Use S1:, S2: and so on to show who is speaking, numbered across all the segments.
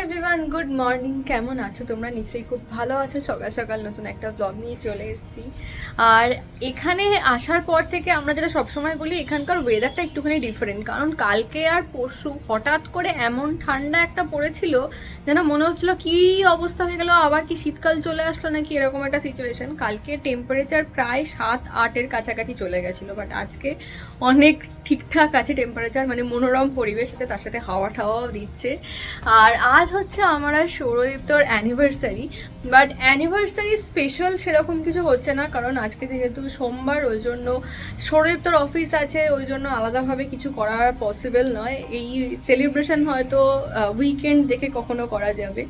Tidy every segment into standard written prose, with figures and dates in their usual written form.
S1: Everyone, good morning. কেমন আছো তোমরা? নিশ্চয়ই খুব ভালো আছো। সকাল সকাল নতুন একটা ব্লগ নিয়ে চলে এসেছি। আর এখানে আসার পর থেকে আমরা যেটা সবসময় বলি, এখানকার ওয়েদারটা একটুখানি ডিফারেন্ট। কারণ কালকে আর পরশু হঠাৎ করে এমন ঠান্ডা একটা পড়েছিল, যেন মনে হচ্ছিলো কী অবস্থা হয়ে গেলো, আবার কি শীতকাল চলে আসলো নাকি, এরকম একটা সিচুয়েশন। কালকে টেম্পারেচার প্রায় 7-8-এর কাছাকাছি চলে গেছিলো, বাট আজকে অনেক ঠিকঠাক আছে টেম্পারেচার, মানে মনোরম পরিবেশ আছে, তার সাথে হাওয়া টাওয়াও দিচ্ছে। আর আজ হচ্ছে আমার আর সৌরদীপ্তর অ্যানিভার্সারি, বাট অ্যানিভার্সারি স্পেশাল সেরকম কিছু হচ্ছে না, কারণ আজকে যেহেতু সোমবার, ওই জন্য সৌরদীপ্তর অফিস আছে, ওই জন্য আলাদাভাবে কিছু করা পসিবল নয়। এই সেলিব্রেশন হয়তো উইকেন্ড দেখে কখনো করা যাবে।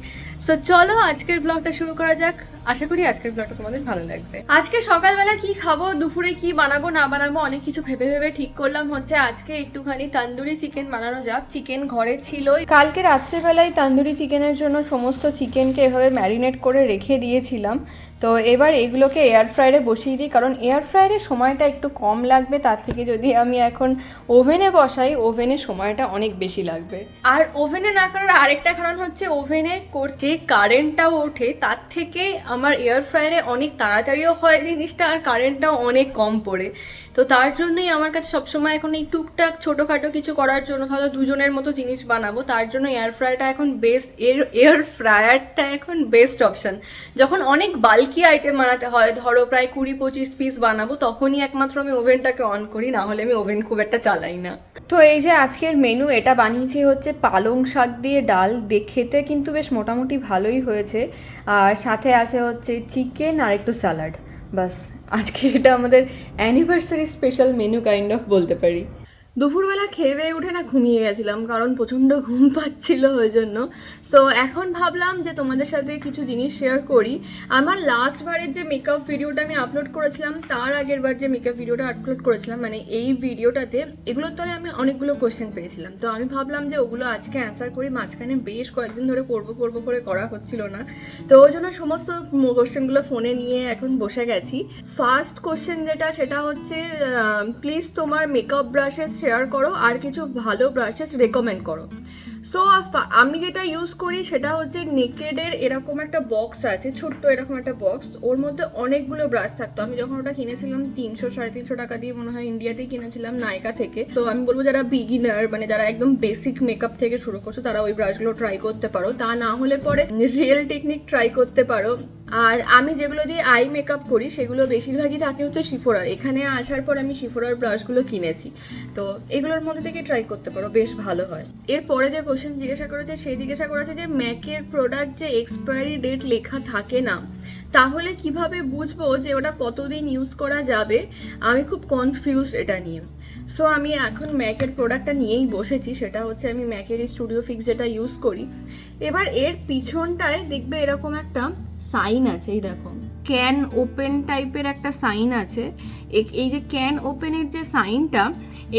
S1: সো চলো আজকের ব্লগটা শুরু করা যাক। আশা করি আজকের ব্লগটা তোমাদের ভালো লাগবে। আজকে সকালবেলা কি খাবো, দুপুরে কি বানাবো না বানাবো, অনেক কিছু ভেবে ভেবে ঠিক করলাম হচ্ছে আজকে একটুখানি তান্দুরি চিকেন বানানো যাক। চিকেন ঘরে ছিল, কালকে রাত্রেবেলায় তান্দুরি চিকেনের জন্য সমস্ত চিকেনকে এভাবে ম্যারিনেট করে রেখে দিয়েছিলাম। তো এবার এগুলোকে এয়ার ফ্রায়ারে বসিয়ে দিই, কারণ এয়ার ফ্রায়ারে সময়টা একটু কম লাগবে, তার থেকে যদি আমি এখন ওভেনে বসাই, ওভেনে সময়টা অনেক বেশি লাগবে। আর ওভেনে না করার আরেকটা কারণ হচ্ছে, ওভেনে করতে কারেন্টটাও ওঠে, তার থেকে আমার এয়ার ফ্রায়ারে অনেক তাড়াতাড়িও হয় জিনিসটা, আর কারেন্টটাও অনেক কম পড়ে। তো তার জন্যই আমার কাছে সবসময় এখন এই টুকটাক ছোটোখাটো কিছু করার জন্য, ধরো দুজনের মতো জিনিস বানাবো, তার জন্য এয়ার ফ্রায়ারটা এখন বেস্ট। এয়ার ফ্রায়ারটা এখন বেস্ট অপশান। যখন অনেক বাল্কি আইটেম বানাতে হয়, ধরো প্রায় 20-25 পিস বানাবো, তখনই একমাত্র আমি ওভেনটাকে অন করি, না হলে আমি ওভেন খুব একটা চালাই না। তো এই যে আজকের মেনু, এটা বানিয়েছি হচ্ছে পালং শাক দিয়ে ডাল, খেতে কিন্তু বেশ মোটামুটি ভালোই হয়েছে। আর সাথে আছে হচ্ছে চিকেন আর একটু স্যালাড। বাস, আজকে এটা আমাদের anniversary special menu kind of বলতে পারি। দুপুরবেলা খেয়ে দিয়ে উঠে না ঘুমিয়ে গেছিলাম, কারণ প্রচণ্ড ঘুম পাচ্ছিল ওই জন্য। সো এখন ভাবলাম যে তোমাদের সাথে কিছু জিনিস শেয়ার করি। আমার লাস্টবারের যে মেকআপ ভিডিওটা আমি আপলোড করেছিলাম, তার আগের বার যে মেকআপ ভিডিওটা আপলোড করেছিলাম, মানে এই ভিডিওটাতে, এগুলোর তলে আমি অনেকগুলো কোশ্চেন পেয়েছিলাম। তো আমি ভাবলাম যে ওগুলো আজকে অ্যান্সার করি। মাঝখানে বেশ কয়েকদিন ধরে করবো করে করা হচ্ছিল না, তো ওই জন্য সমস্ত কোশ্চেনগুলো ফোনে নিয়ে এখন বসে গেছি। ফার্স্ট কোশ্চেন যেটা, সেটা হচ্ছে প্লিজ তোমার মেকআপ ব্রাশেস শেয়ার করো, আর কিছু ভালো ব্রাশেস রেকমেন্ড করো। সো আমি যেটা ইউজ করি সেটা হচ্ছে নেকেডের এরকম একটা বক্স আছে, ছোট্ট এরকম একটা বক্স, ওর মধ্যে অনেকগুলো ব্রাশ থাকতো। আমি যখন ওটা কিনেছিলাম 300-350 টাকা দিয়ে, মনে হয় ইন্ডিয়াতেই কিনেছিলাম, নাইকা থেকে। তো আমি বলবো যারা বিগিনার, মানে যারা একদম বেসিক মেকআপ থেকে শুরু করছো, তারা ওই ব্রাশগুলো ট্রাই করতে পারো। তা না হলে পরে রিয়েল টেকনিক ট্রাই করতে পারো। আর আমি যেগুলো দিয়ে আই মেকআপ করি সেগুলো বেশিরভাগই থাকে হচ্ছে শিফোরার। এখানে আসার পর আমি শিফোরার ব্রাশগুলো কিনেছি, তো এগুলোর মধ্যে থেকে ট্রাই করতে পারো, বেশ ভালো হয়। এরপরে যে কোশ্চেন জিজ্ঞাসা করেছে, সেই জিজ্ঞাসা করেছে যে ম্যাকের প্রোডাক্ট যে এক্সপায়ারি ডেট লেখা থাকে না, তাহলে কিভাবে বুঝবো যে ওটা কতদিন ইউজ করা যাবে? আমি খুব কনফিউজড এটা নিয়ে। সো আমি এখন ম্যাকের প্রোডাক্টটা নিয়েই বসেছি, সেটা হচ্ছে আমি ম্যাকের স্টুডিও ফিক্স যেটা ইউজ করি। এবার এর পিছনটায় দেখবে এরকম একটা সাইন আছে, এই দেখো, ক্যান ওপেন টাইপের একটা সাইন আছে। এই যে ক্যান ওপেনের যে সাইনটা,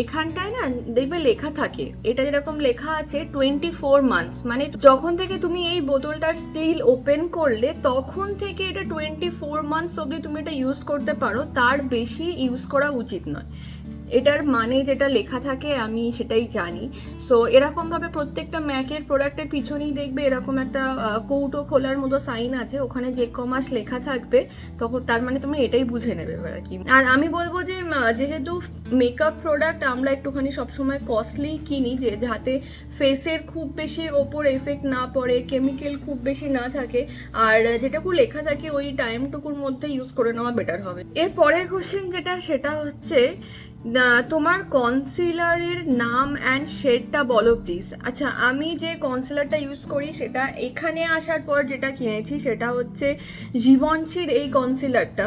S1: এখানটায় না দেখবে লেখা থাকে, এটা যেরকম লেখা আছে 24 মান্থস, মানে যখন থেকে তুমি এই বোতলটার সিল ওপেন করলে তখন থেকে এটা 24 মান্থস অবধি তুমি এটা ইউজ করতে পারো, তার বেশি ইউজ করা উচিত নয়। এটার মানে যেটা লেখা থাকে আমি সেটাই জানি। সো এরকমভাবে প্রত্যেকটা ম্যাকের প্রোডাক্টের পিছনেই দেখবে এরকম একটা কৌটো খোলার মতো সাইন আছে, ওখানে যে কমাস লেখা থাকবে, তখন তার মানে তুমি এটাই বুঝে নেবে আর কি। আর আমি বলবো যে যেহেতু মেকআপ প্রোডাক্ট আমরা একটুখানি সবসময় কস্টলি কিনি, যে যাতে ফেসের খুব বেশি ওপর এফেক্ট না পড়ে, কেমিক্যাল খুব বেশি না থাকে, আর যেটুকু লেখা থাকে ওই টাইমটুকুর মধ্যে ইউজ করে নেওয়া বেটার হবে। এর পরের কোশ্চেন যেটা, সেটা হচ্ছে তোমার কনসিলারের নাম অ্যান্ড শেডটা বলো প্লিজ। আচ্ছা, আমি যে কনসিলারটা ইউজ করি সেটা এখানে আসার পর যেটা কিনেছি সেটা হচ্ছে জীবনশীর এই কনসিলারটা।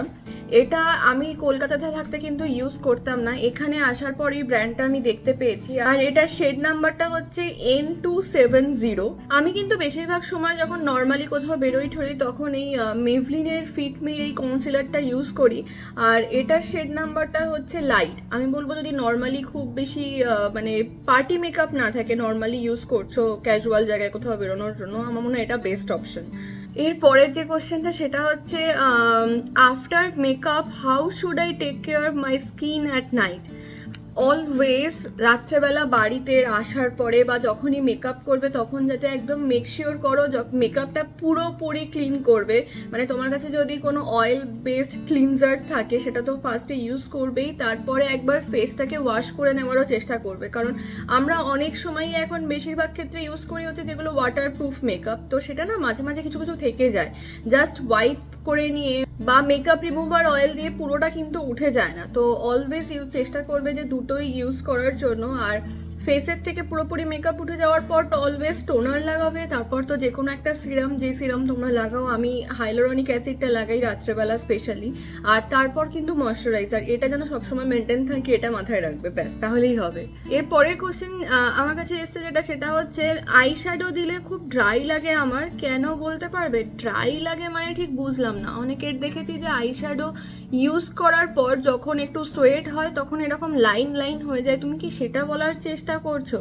S1: এটা আমি কলকাতাতে থাকতে কিন্তু ইউজ করতাম না, এখানে আসার পর এই ব্র্যান্ডটা আমি দেখতে পেয়েছি। আর এটার শেড নাম্বারটা হচ্ছে N270। আমি কিন্তু বেশিরভাগ সময় যখন নর্মালি কোথাও বেরোই ঠরি, তখন এই মেভলিনের ফিটমির এই কনসিলারটা ইউজ করি। আর এটার শেড নাম্বারটা হচ্ছে লাইট। আমি বলবো যদি নর্মালি খুব বেশি মানে পার্টি মেকআপ না থাকে, নর্মালি ইউজ করছো ক্যাজুয়াল জায়গায় কোথাও বেরোনোর জন্য, আমার মনে হয় এটা বেস্ট অপশন। এর পরের যে কোশ্চেনটা সেটা হচ্ছে after makeup how should I take care my skin at night. Always রাত্রেবেলা বাড়িতে আসার পরে বা যখনই মেকআপ করবে তখন যাতে একদম মেক শিওর করো মেকআপটা পুরোপুরি ক্লিন করবে। মানে তোমার কাছে যদি কোনো অয়েল বেসড ক্লিনজার থাকে সেটা তো ফার্স্টে ইউজ করবেই, তারপরে একবার ফেসটাকে ওয়াশ করে নেওয়ারও চেষ্টা করবে। কারণ আমরা অনেক সময়ই এখন বেশিরভাগ ক্ষেত্রে ইউজ করি হচ্ছে যেগুলো ওয়াটারপ্রুফ মেকআপ, তো সেটা না মাঝে মাঝে কিছু কিছু থেকে যায়, জাস্ট ওয়াইপ করে নিয়ে বা মেকআপ রিমুভার অয়েল দিয়ে পুরোটা কিন্তু উঠে যায় না। তো অলওয়েজ চেষ্টা করবে যে দুটোই ইউজ করার জন্য। আর ফেসের থেকে পুরোপুরি মেকআপ উঠে যাওয়ার পর অলওয়েজ টোনার লাগাবে, তারপর তো যে কোনো একটা সিরাম, যে সিরাম তোমরা লাগাও, আমি হাইলোরনিক অ্যাসিডটা লাগাই রাত্রেবেলা স্পেশালি। আর তারপর কিন্তু ময়শ্চারাইজার, এটা যেন সবসময় মেনটেন থাকে এটা মাথায় রাখবে, ব্যাস তাহলেই হবে। এর পরের কোশ্চেন আমার কাছে এসছে সেটা হচ্ছে আই শ্যাডো দিলে খুব ড্রাই লাগে আমার, কেন বলতে পারবে? ড্রাই লাগে মানে ঠিক বুঝলাম না। অনেকের দেখেছি যে আই শ্যাডো ইউজ করার পর যখন একটু সোয়েট হয় তখন এরকম লাইন লাইন হয়ে যায়, তুমি কি সেটা বলার চেষ্টা করছো?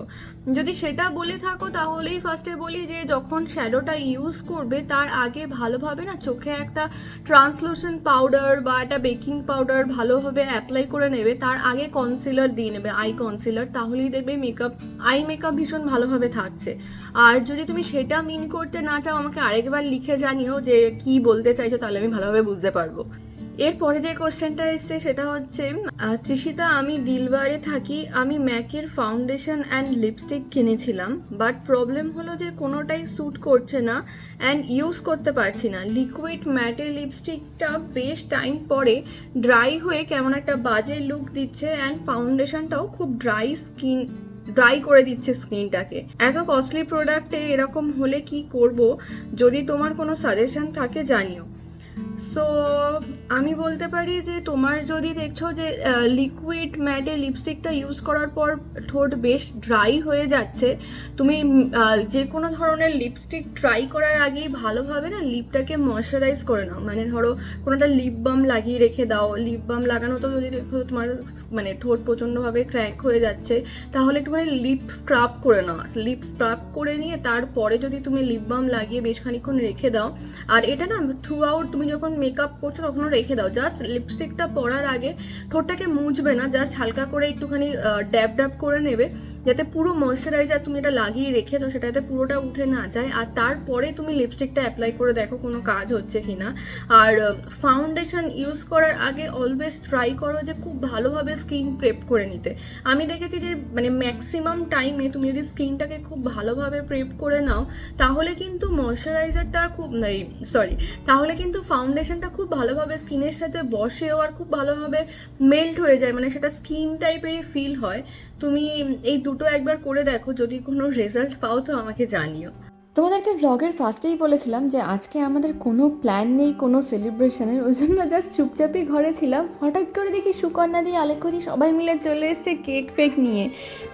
S1: যদি সেটা বলে থাকো তাহলেই ফার্স্টে বলি যে যখন শ্যাডোটা ইউজ করবে তার আগে ভালোভাবে না চোখে একটা ট্রান্সলুসেন্ট পাউডার বা একটা বেকিং পাউডার ভালোভাবে অ্যাপ্লাই করে নেবে, তার আগে কনসিলার দিয়ে নেবে, আই কনসিলার, তাহলেই দেখবে আই মেকআপ ভীষণ ভালোভাবে থাকছে। আর যদি তুমি সেটা মিন করতে না চাও আমাকে আরেকবার লিখে জানিও যে কি বলতে চাইছো, তাহলে আমি ভালোভাবে বুঝতে পারবো। এরপরে যে কোশ্চেনটা এসছে সেটা হচ্ছে তৃষিতা, আমি দিলবারে থাকি, আমি ম্যাকের ফাউন্ডেশন অ্যান্ড লিপস্টিক কিনেছিলাম, বাট প্রবলেম হলো যে কোনোটাই স্যুট করছে না অ্যান্ড ইউজ করতে পারছি না। লিকুইড ম্যাটে লিপস্টিকটা বেশ টাইম পরে ড্রাই হয়ে কেমন একটা বাজে লুক দিচ্ছে অ্যান্ড ফাউন্ডেশনটাও খুব ড্রাই করে দিচ্ছে স্কিনটাকে। এত কস্টলি প্রোডাক্টে এরকম হলে কি করব? যদি তোমার কোনো সাজেশন থাকে জানিও। সো আমি বলতে পারি যে তোমার যদি দেখছো যে লিকুইড ম্যাটে লিপস্টিকটা ইউজ করার পর ঠোঁট বেশ ড্রাই হয়ে যাচ্ছে, তুমি যে কোনো ধরনের লিপস্টিক ট্রাই করার আগেই ভালোভাবে না লিপটাকে ময়শ্চারাইজ করে নাও। মানে ধরো কোনোটা লিপ বাম লাগিয়ে রেখে দাও। লিপ বাম লাগানো তো যদি দেখো তোমার মানে ঠোঁট প্রচণ্ডভাবে ক্র্যাক হয়ে যাচ্ছে তাহলে একটুখানি লিপ স্ক্রাব করে নাও। লিপ স্ক্রাব করে নিয়ে তারপরে যদি তুমি লিপ বাম লাগিয়ে বেশ খানিক্ষণ রেখে দাও, আর এটা না থ্রু আউট তুমি যখন মেকআপ করছো তখনও রেখে দাও। জাস্ট লিপস্টিকটা পরার আগে ঠোঁটটাকে মুছবে না, জাস্ট হালকা করে একটুখানি ড্যাব ড্যাব করে নেবে যাতে পুরো ময়শ্চারাইজার তুমি এটা লাগিয়ে রেখেছো সেটা যাতে পুরোটা উঠে না যায়। আর তারপরে তুমি লিপস্টিকটা অ্যাপ্লাই করে দেখো কোনো কাজ হচ্ছে কিনা। আর ফাউন্ডেশন ইউজ করার আগে অলওয়েজ ট্রাই করো যে খুব ভালোভাবে স্কিন প্রেপ করে নিতে। আমি দেখেছি যে মানে ম্যাক্সিমাম টাইমে তুমি যদি স্কিনটাকে খুব ভালোভাবে প্রেপ করে নাও তাহলে কিন্তু ময়শ্চারাইজারটা তাহলে কিন্তু ফাউন্ডেশনটা খুব ভালোভাবে স্কিনের সাথে বসেও আর খুব ভালোভাবে মেল্ট হয়ে যায়, মানে সেটা স্কিন টাইপেরই ফিল হয়। তুমি এই দুটো একবার করে দেখো, যদি কোনো রেজাল্ট পাও তো আমাকে জানিও।
S2: তোমাদেরকে ভ্লগের ফার্স্টেই বলেছিলাম যে আজকে আমাদের কোনো প্ল্যান নেই কোনো সেলিব্রেশনের, ওই জন্য জাস্ট চুপচাপই ঘরে ছিলাম। হঠাৎ করে দেখি সুকন্যা দি, আলেখ্যদি সবাই মিলে চলে এসছে কেক ফেক নিয়ে।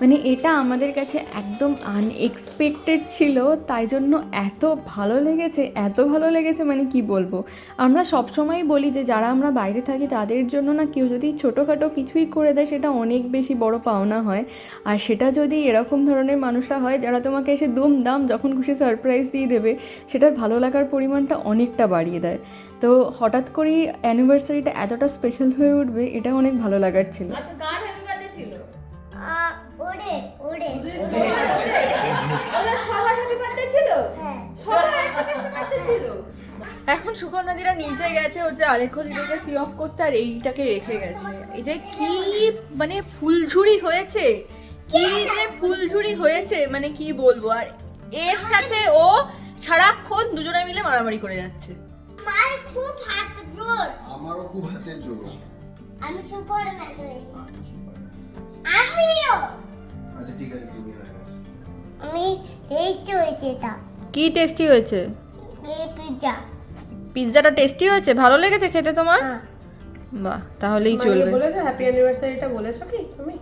S2: মানে এটা আমাদের কাছে একদম আনএক্সপেক্টেড ছিল, তাই জন্য এত ভালো লেগেছে মানে কি বলবো। আমরা সবসময় বলি যে যারা আমরা বাইরে থাকি তাদের জন্য না কেউ যদি ছোটোখাটো কিছুই করে দেয় সেটা অনেক বেশি বড় পাওনা হয়। আর সেটা যদি এরকম ধরনের মানুষরা হয় যারা তোমাকে এসে দুমদাম যখন খুশি সারপ্রাইজ দিয়ে দেবে, সেটার ভালো লাগার পরিমাণটা অনেকটা বাড়িয়ে দেয়। তো হঠাৎ করেই অ্যানিভার্সারিটা এতটা স্পেশাল হয়ে উঠবে এটা অনেক ভালো লাগার ছিল।
S1: আচ্ছা, কার হ্যাপি বার্থডে ছিল?
S3: ওরে
S1: ওরা সবার হ্যাপি বার্থডে ছিল?
S3: হ্যাঁ,
S1: সবার একসাথে হ্যাপি বার্থডে ছিল। এখন সুকন্যাদিরা নিচে গেছে হচ্ছে আলেখ্য দিদিকে সি অফ করতে, আর এইটাকে রেখে গেছে। এই যে কি মানে ফুলঝুরি হয়েছে, মানে কি বলবো। আর এর সাথে ও সারাক্ষণ দুজনে মিলে মারামারি করে যাচ্ছে।
S3: আমার খুব হাত জোর,
S4: আমারও খুব হাতের জোর।
S3: আমি সুপারম্যান হয়ে গেছি। আমিও।
S4: আচ্ছা ঠিক আছে, তুমি হয়ে গেছো।
S3: আমি টেস্টি হয়েছে এটা।
S1: কি টেস্টি হয়েছে?
S3: এই
S1: পিৎজাটা টেস্টি হয়েছে? ভালো লেগেছে খেতে তোমার? বাহ, তাহলেই চলবে।
S5: বলেছো হ্যাপি অ্যানিভার্সারিটা বলেছো কি তুমি?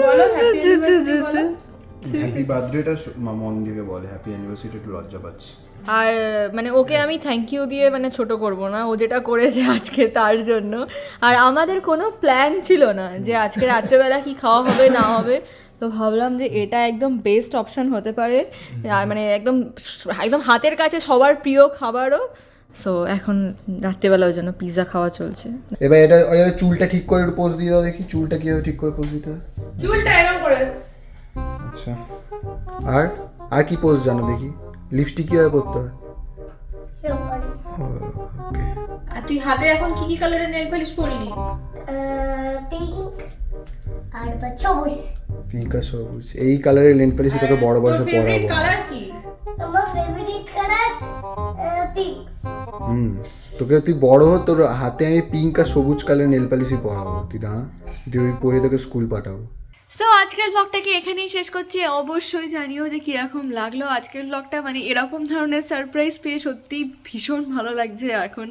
S5: বলো হ্যাপি অ্যানিভার্সারি বলো।
S4: হ্যাপি বার্থডেটা মন থেকে বলে, হ্যাপি অ্যানিভার্সারিটা একটু লজ্জা পাচ্ছি।
S1: আর মানে ওকে আমি থ্যাংক ইউ দিয়ে মানে ছোট করব না, ও যেটা করেছে আজকে তার জন্য। আর আমাদের কোনো প্ল্যান ছিল না যে আজকে রাত্রেবেলা কি খাওয়া হবে না হবে, তো ভাবলাম যে এটা একদম বেস্ট অপশন হতে পারে। আর মানে একদম হাতের কাছে সবার প্রিয় খাবারও,
S2: সো এখন রাত্রেবেলা ওই জন্য পিৎজা খাওয়া চলছে।
S4: এবার এটা ওইভাবে চুলটা ঠিক করে একটু পোজ দিয়ে দাও দেখি, চুলটা কিভাবে ঠিক করে পোজ দিতে হয়।
S5: চুলটা এরকম করে।
S4: আচ্ছা, আর আর কি পোজ জানো দেখি? লিপস্টিক কিভাবে পরতে হয়? ওকে,
S2: আর তুই হাতে এখন কি কি কালারের নেল পলিশ পরলি?
S3: পিঙ্ক আর বা সবুজ।
S4: পিঙ্ক আর সবুজ, এই কালারের নেল পলিশ তোকে বড় বয়সে পরাবো।
S2: কালার কি?
S3: আমার ফেভারিট কালার পিঙ্ক।
S4: তোকে তুই বড় হ, তোর হাতে আমি পিঙ্ক আর সবুজ কালার নেল পলিশই পরাবো, তুই দাঁড়া, তুই ওই পরে তোকে স্কুল পাঠাবো।
S2: সো আজকের ব্লগটাকে এখানেই শেষ করছি। অবশ্যই জানিও যে কীরকম লাগলো আজকের ব্লগটা, মানে এরকম ধরনের সারপ্রাইজ পেয়ে সত্যি ভীষণ ভালো লাগছে এখন।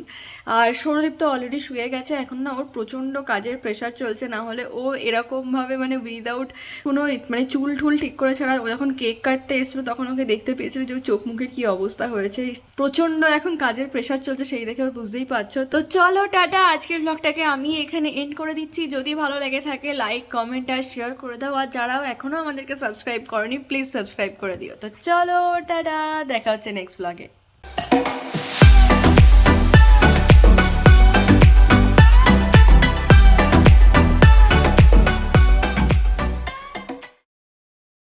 S2: আর সৌরদীপ তো অলরেডি শুয়ে গেছে, এখন না ওর প্রচণ্ড কাজের প্রেশার চলছে, না হলে ও এরকমভাবে মানে উইদাউট কোনো মানে চুল ঠুল ঠিক করে ছাড়া ও যখন কেক কাটতে এসেছিলো তখন ওকে দেখতে পেয়েছিল যে ওর চোখ মুখের কী অবস্থা হয়েছে। প্রচণ্ড এখন কাজের প্রেশার চলছে, সেই দেখে ওর বুঝতেই পারছো। তো চলো টাটা, আজকের ব্লগটাকে আমি এখানে এন্ড করে দিচ্ছি। যদি ভালো লেগে থাকে লাইক কমেন্ট আর শেয়ার করে দাও, আর যারাও এখনও আমাদেরকে সাবস্ক্রাইব করনি প্লিজ সাবস্ক্রাইব করে দিও। তো চলো টাটা, দেখা হচ্ছে নেক্সট ব্লগে।